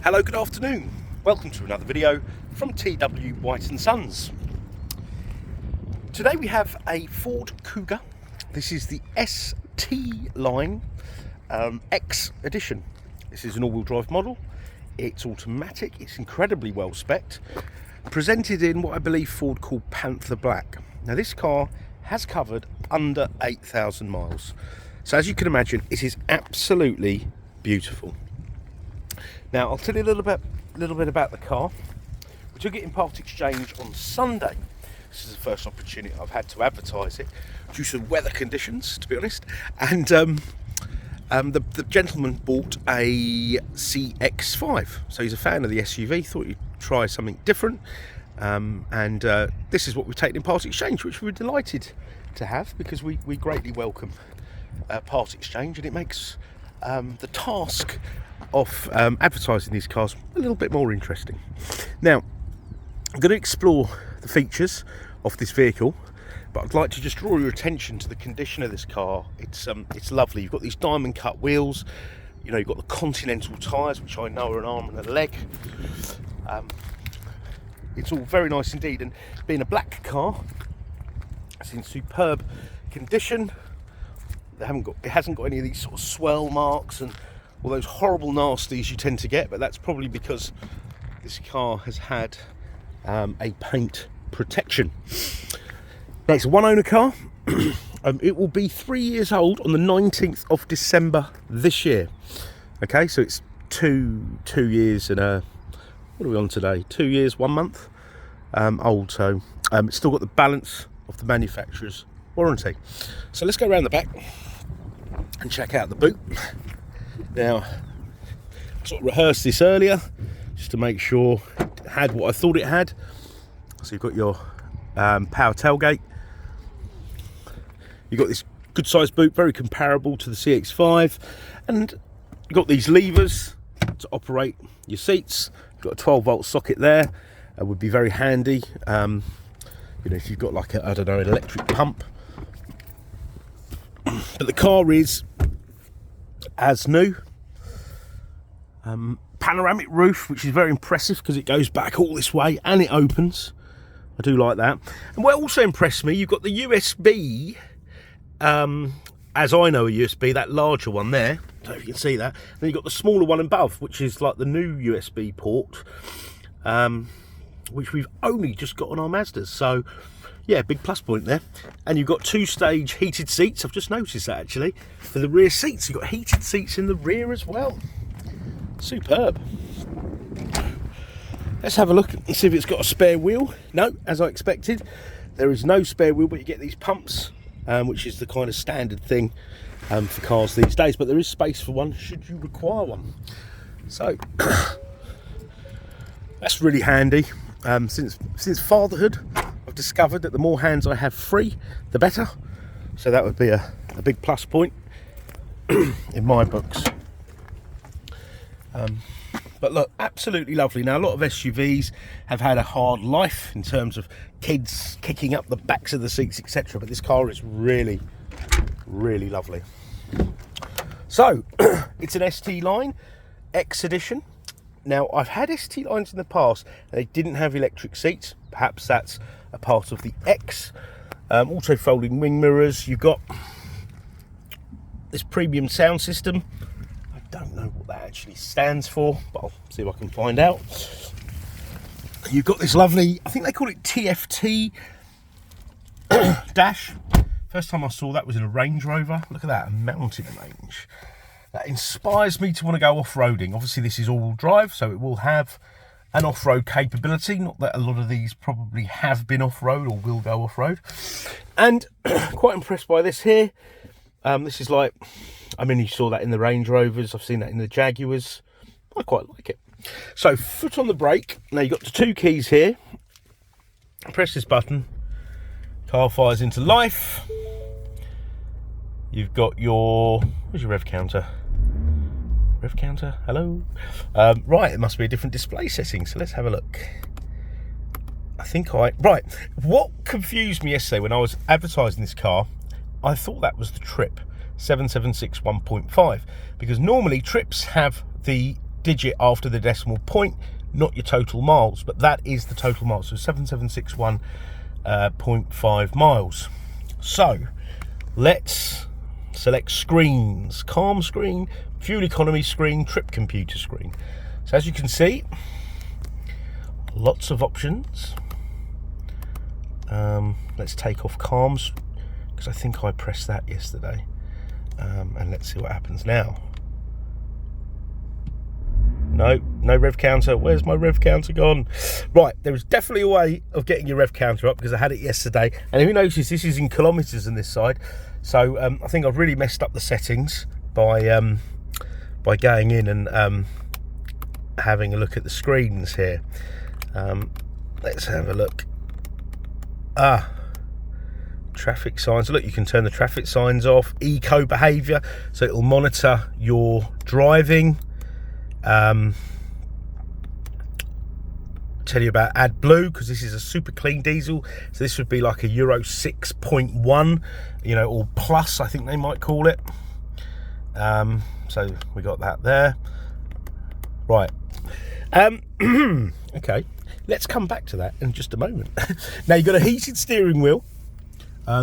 Hello, good afternoon. Welcome to another video from TW White & Sons. Today we have a Ford Kuga. This is the ST line X edition. This is an all-wheel drive model. It's automatic, it's incredibly well spec'd. Presented in what I believe Ford call Panther Black. Now this car has covered under 8,000 miles. So as you can imagine, it is absolutely beautiful. Now I'll tell you a little bit about the car. We took it in part exchange on Sunday. This is the first opportunity I've had to advertise it due to weather conditions, to be honest. And the gentleman bought a CX-5, so he's a fan of the SUV. Thought he'd try something different, and this is what we've taken in part exchange, which we're delighted to have because we greatly welcome part exchange, and it makes the task of advertising these cars a little bit more interesting. Now, I'm going to explore the features of this vehicle, but I'd like to just draw your attention to the condition of this car. It's lovely. You've got these diamond cut wheels. You know, you've got the Continental tyres, which I know are an arm and a leg. It's all very nice indeed, and being a black car, it's in superb condition. It hasn't got any of these sort of swirl marks and all those horrible nasties you tend to get, but that's probably because this car has had a paint protection. Now, it's a one owner car. It will be 3 years old on the 19th of December this year. Okay, so it's two years and what are we on today? 2 years, 1 month old. So it's still got the balance of the manufacturer's warranty. So let's go around the back and check out the boot. Now, I sort of rehearsed this earlier just to make sure it had what I thought it had. So you've got your power tailgate. You've got this good sized boot, very comparable to the CX-5, and you've got these levers to operate your seats. You've got a 12-volt socket there. It would be very handy, you know, if you've got like an electric pump. But the car is as new. Panoramic roof, which is very impressive because it goes back all this way and it opens. I do like that. And what also impressed me, you've got the USB, as I know a USB, that larger one there. I don't know if you can see that. Then you've got the smaller one above, which is like the new USB port, which we've only just got on our Mazdas. So yeah, big plus point there. And you've got 2-stage heated seats. I've just noticed that actually. For the rear seats, you've got heated seats in the rear as well. Superb. Let's have a look and see if it's got a spare wheel. No, as I expected, there is no spare wheel, but you get these pumps, which is the kind of standard thing for cars these days. But there is space for one should you require one. So that's really handy. Since fatherhood, I've discovered that the more hands I have free, the better. So that would be a big plus point in my books. But look, absolutely lovely. Now, a lot of SUVs have had a hard life in terms of kids kicking up the backs of the seats, etc. But this car is really, really lovely. So, it's an ST line X edition. Now, I've had ST lines in the past, and they didn't have electric seats. Perhaps that's a part of the X. Also folding wing mirrors. You've got this premium sound system. I don't know what that actually stands for, but I'll see if I can find out. You've got this lovely, I think they call it TFT dash. First time I saw that was in a Range Rover. Look at that, a mountain range. That inspires me to want to go off-roading. Obviously this is all-wheel drive, so it will have an off-road capability. Not that a lot of these probably have been off-road or will go off-road. And quite impressed by this here. This is like, I mean, you saw that in the Range Rovers. I've seen that in the Jaguars. I quite like it. So foot on the brake. Now you've got the 2 keys here. Press this button. Car fires into life. You've got your, where's your rev counter? Rev counter, hello? Right, it must be a different display setting, so let's have a look. Right, what confused me yesterday when I was advertising this car, I thought that was the Trip 776 1.5, because normally Trips have the digit after the decimal point, not your total miles, but that is the total miles. So 7761.5 miles. So let's select screens: calm screen, fuel economy screen, trip computer screen. So as you can see, lots of options. Let's take off calms, because I think I pressed that yesterday, and let's see what happens now. No rev counter. Where's my rev counter gone? Right, there is definitely a way of getting your rev counter up, because I had it yesterday. And if you notice, this is in kilometres on this side. So I think I've really messed up the settings by going in and having a look at the screens here. Let's have a look. Traffic signs. Look, you can turn the traffic signs off. Eco behaviour, so it'll monitor your driving. Tell you about AWD, because this is a super clean diesel, so this would be like a Euro 6.1, you know, or plus, I think they might call it. So we got that there. Right. Okay, let's come back to that in just a moment. Now you've got a heated steering wheel.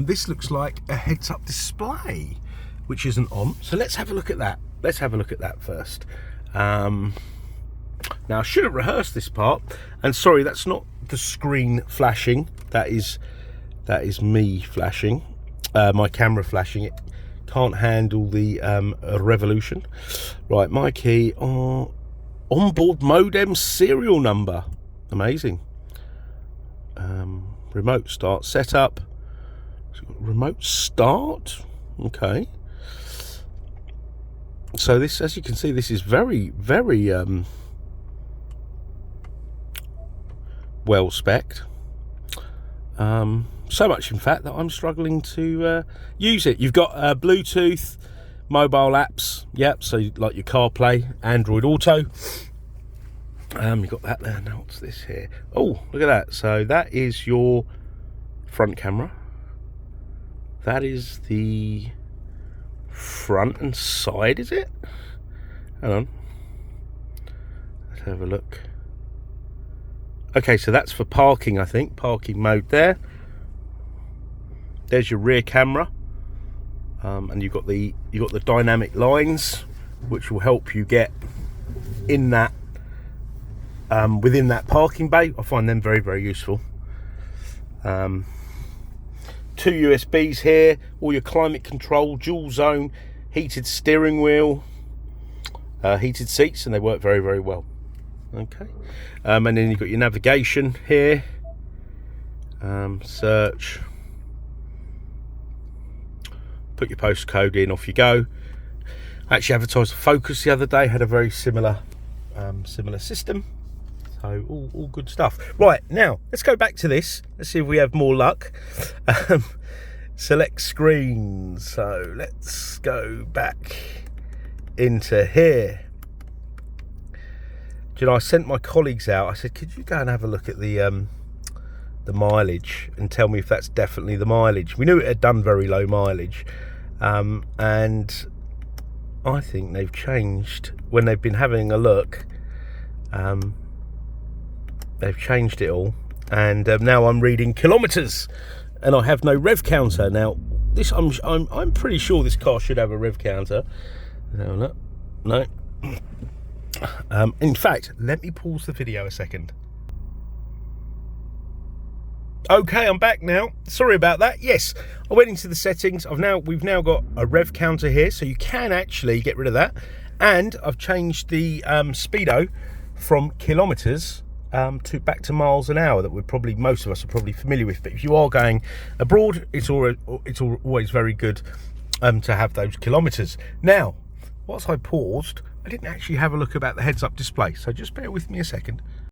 This looks like a heads-up display, which isn't on. So let's have a look at that. Let's have a look at that first. Now I should have rehearsed this part, and sorry, that's not the screen flashing. That is me flashing. My camera flashing. It can't handle the revolution. Right, my key. Onboard modem serial number. Amazing. Remote start setup. Remote start. Okay. So this, as you can see, this is very well spec'd. So much, in fact, that I'm struggling to use it. You've got Bluetooth, mobile apps. Yep. So like your CarPlay, Android Auto. You've got that there. Now what's this here? Oh, look at that. So that is your front camera. That is the front and side, is it? Hang on. Let's have a look. Okay, so that's for parking, I think. Parking mode there. There's your rear camera. And you've got the dynamic lines, which will help you get in that within that parking bay. I find them very useful. 2 USBs here, all your climate control, dual zone, heated steering wheel, heated seats, and they work very well. Okay, and then you've got your navigation here, search, put your postcode in, off you go. I actually advertised Focus the other day, had a very similar system. So all good stuff. Right, now let's go back to this. Let's see if we have more luck. Select screens. So let's go back into here. Do you know, I sent my colleagues out. I said, could you go and have a look at the mileage and tell me if that's definitely the mileage. We knew it had done very low mileage, and I think they've changed when they've been having a look. They've changed it all, and now I'm reading kilometers, and I have no rev counter. Now this, I'm pretty sure this car should have a rev counter. No. In fact, let me pause the video a second. Okay, I'm back now. Sorry about that. Yes, I went into the settings. We've now got a rev counter here, so you can actually get rid of that. And I've changed the speedo from kilometers to back to miles an hour, that most of us are probably familiar with. But if you are going abroad, it's always very good to have those kilometers. Now, whilst I paused, I didn't actually have a look about the heads-up display, so just bear with me a second.